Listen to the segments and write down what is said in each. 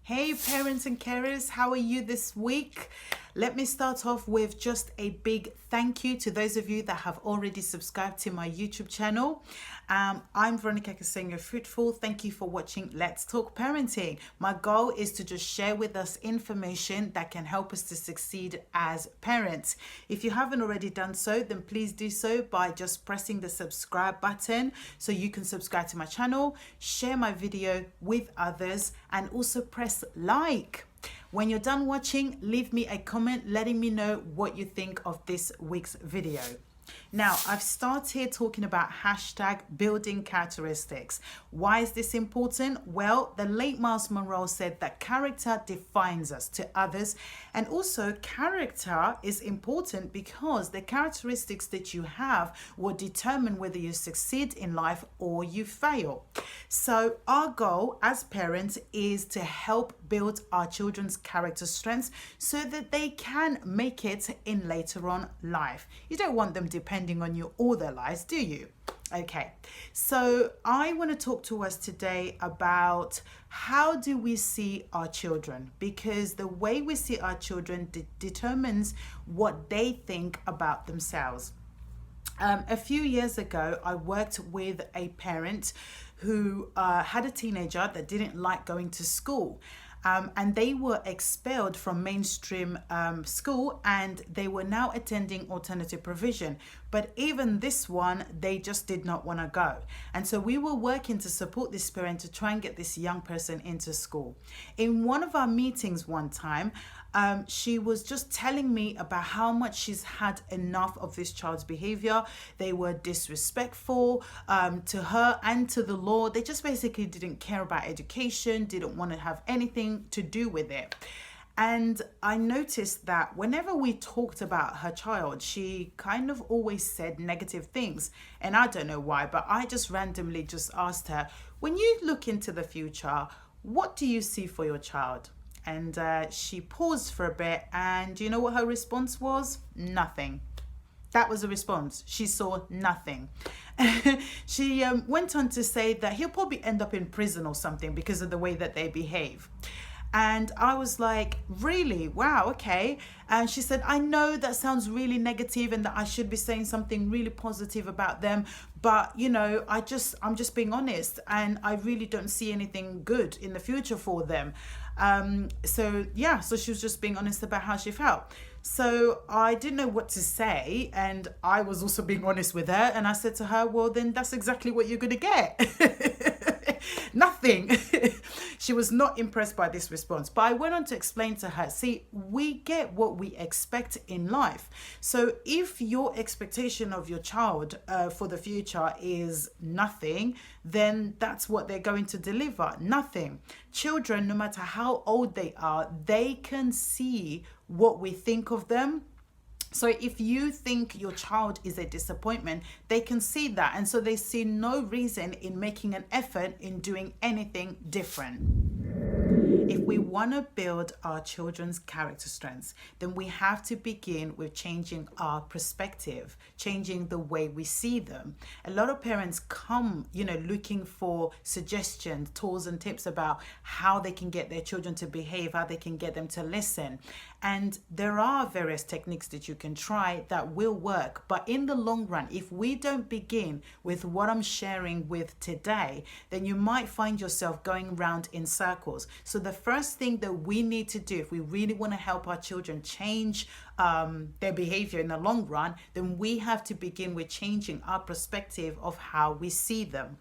Hey parents and carers, how are you this week? Let me start off with just a big thank you to those of you that have already subscribed to my YouTube channel. I'm Veronica Kasenga Fruitful. Thank you for watching Let's Talk Parenting. My goal is to just share with us information that can help us to succeed as parents. If you haven't already done so, then please do so by just pressing the subscribe button so you can subscribe to my channel, share my video with others, and also press like. When you're done watching, leave me a comment letting me know what you think of this week's video. Now, I've started talking about hashtag building characteristics. Why is this important? Well, the late Miles Monroe said that character defines us to others, and also character is important because the characteristics that you have will determine whether you succeed in life or you fail. So our goal as parents is to help build our children's character strengths so that they can make it in later on life. You don't want them depending on you all their lives, do you? Okay, so I want to talk to us today about how do we see our children, because the way we see our children determines what they think about themselves. A few years ago, I worked with a parent who had a teenager that didn't like going to school. And they were expelled from mainstream school, and they were now attending alternative provision. But even this one, they just did not want to go. And so we were working to support this parent to try and get this young person into school. In one of our meetings one time, she was just telling me about how much she's had enough of this child's behavior. They were disrespectful to her and to the law. They just basically didn't care about education, didn't want to have anything to do with it. And I noticed that whenever we talked about her child, she kind of always said negative things. And I don't know why, but I just randomly just asked her, when you look into the future, what do you see for your child? And she paused for a bit, and you know what her response was? Nothing. That was a response. She saw nothing. She went on to say that he'll probably end up in prison or something because of the way that they behave. And I was like, really? Wow, okay. And she said, I know that sounds really negative and that I should be saying something really positive about them, but you know, I'm just being honest, and I really don't see anything good in the future for them. So she was just being honest about how she felt. So I didn't know what to say, and I was also being honest with her, and I said to her, well, then that's exactly what you're going to get. Nothing. She was not impressed by this response, but I went on to explain to her, see, we get what we expect in life. So if your expectation of your child for the future is nothing, then that's what they're going to deliver, nothing. Children, no matter how old they are, they can see what we think of them. So if you think your child is a disappointment, they can see that. And so they see no reason in making an effort in doing anything different. If we want to build our children's character strengths, then we have to begin with changing our perspective, changing the way we see them. A lot of parents come, looking for suggestions, tools and tips about how they can get their children to behave, how they can get them to listen. And there are various techniques that you can try that will work. But in the long run, if we don't begin with what I'm sharing with today, then you might find yourself going round in circles. So the first thing that we need to do, if we really want to help our children change their behavior in the long run, then we have to begin with changing our perspective of how we see them.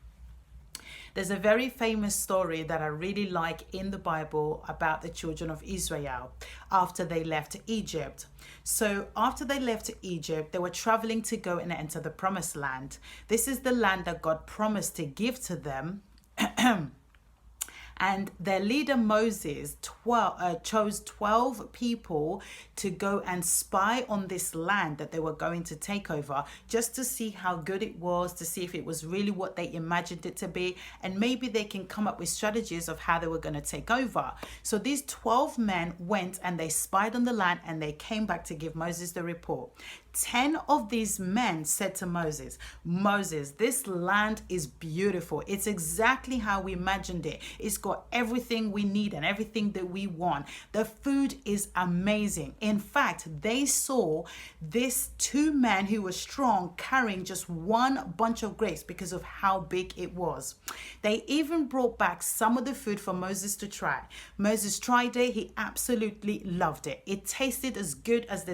There's a very famous story that I really like in the Bible about the children of Israel after they left Egypt. So after they left Egypt, they were traveling to go and enter the promised land. This is the land that God promised to give to them. And their leader Moses chose 12 people to go and spy on this land that they were going to take over, just to see how good it was, to see if it was really what they imagined it to be, and maybe they can come up with strategies of how they were going to take over. So these 12 men went and they spied on the land, and they came back to give Moses the report. 10 of these men said to Moses, Moses, this land is beautiful. It's exactly how we imagined it. It's got everything we need and everything that we want. The food is amazing. In fact, they saw these two men who were strong carrying just one bunch of grapes because of how big it was. They even brought back some of the food for Moses to try. Moses tried it. He absolutely loved it. It tasted as good as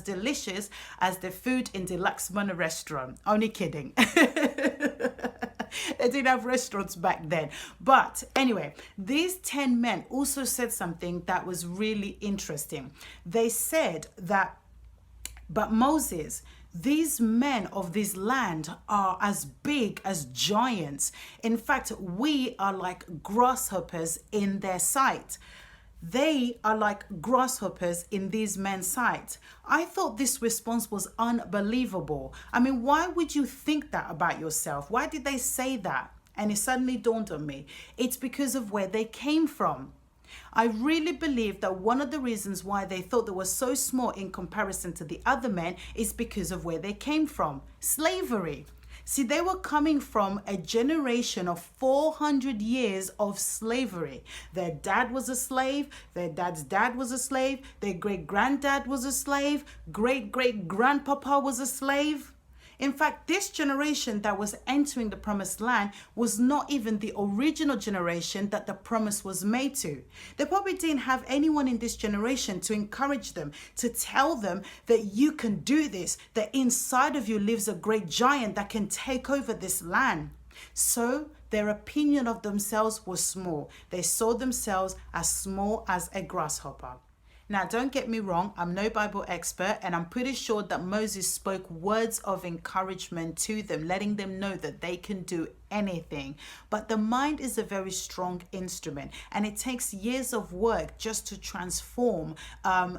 delicious as the food in the Laxmana restaurant. Only kidding. They didn't have restaurants back then. But anyway, these 10 men also said something that was really interesting. They said that, but Moses, these men of this land are as big as giants. In fact, we are like grasshoppers in their sight. They are like grasshoppers in these men's sight. I thought this response was unbelievable. I mean, why would you think that about yourself? Why did they say that? And it suddenly dawned on me. It's because of where they came from. I really believe that one of the reasons why they thought they were so small in comparison to the other men is because of where they came from. Slavery. See, they were coming from a generation of 400 years of slavery. Their dad was a slave. Their dad's dad was a slave. Their great-granddad was a slave. Great-great-grandpapa was a slave. In fact, this generation that was entering the promised land was not even the original generation that the promise was made to. They probably didn't have anyone in this generation to encourage them, to tell them that you can do this, that inside of you lives a great giant that can take over this land. So their opinion of themselves was small. They saw themselves as small as a grasshopper. Now, don't get me wrong, I'm no Bible expert, and I'm pretty sure that Moses spoke words of encouragement to them, letting them know that they can do anything. But the mind is a very strong instrument, and it takes years of work just to transform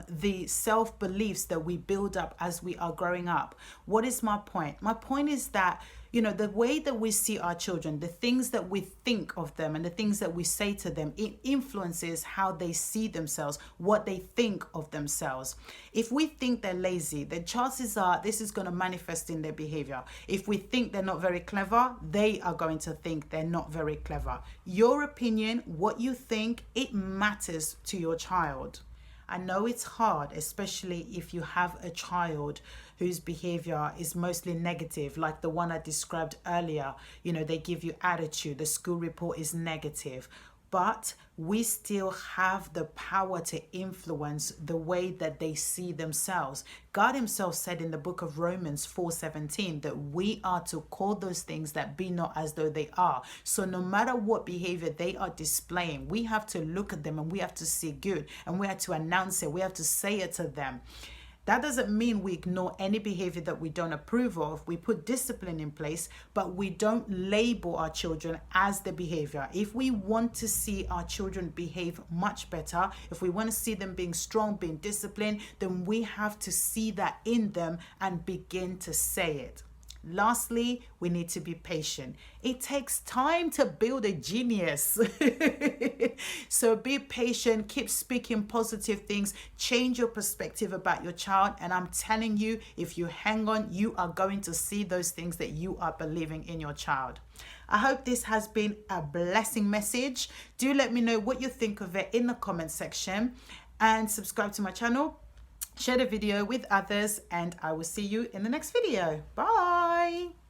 the self-beliefs that we build up as we are growing up. What is my point? My point is that the way that we see our children, the things that we think of them and the things that we say to them, it influences how they see themselves, what they think of themselves. If we think they're lazy, then chances are this is going to manifest in their behavior. If we think they're not very clever, they are going to think they're not very clever. Your opinion, what you think, it matters to your child. I know it's hard, especially if you have a child whose behavior is mostly negative, like the one I described earlier. They give you attitude, the school report is negative. But we still have the power to influence the way that they see themselves. God himself said in the book of Romans 4:17 that we are to call those things that be not as though they are. So no matter what behavior they are displaying, we have to look at them and we have to see good, and we have to announce it. We have to say it to them. That doesn't mean we ignore any behavior that we don't approve of. We put discipline in place, but we don't label our children as the behavior. If we want to see our children behave much better, if we want to see them being strong, being disciplined, then we have to see that in them and begin to say it. Lastly, we need to be patient. It takes time to build a genius. So be patient, keep speaking positive things, change your perspective about your child. And I'm telling you, if you hang on, you are going to see those things that you are believing in your child. I hope this has been a blessing message. Do let me know what you think of it in the comment section, and subscribe to my channel. Share the video with others, and I will see you in the next video. Bye.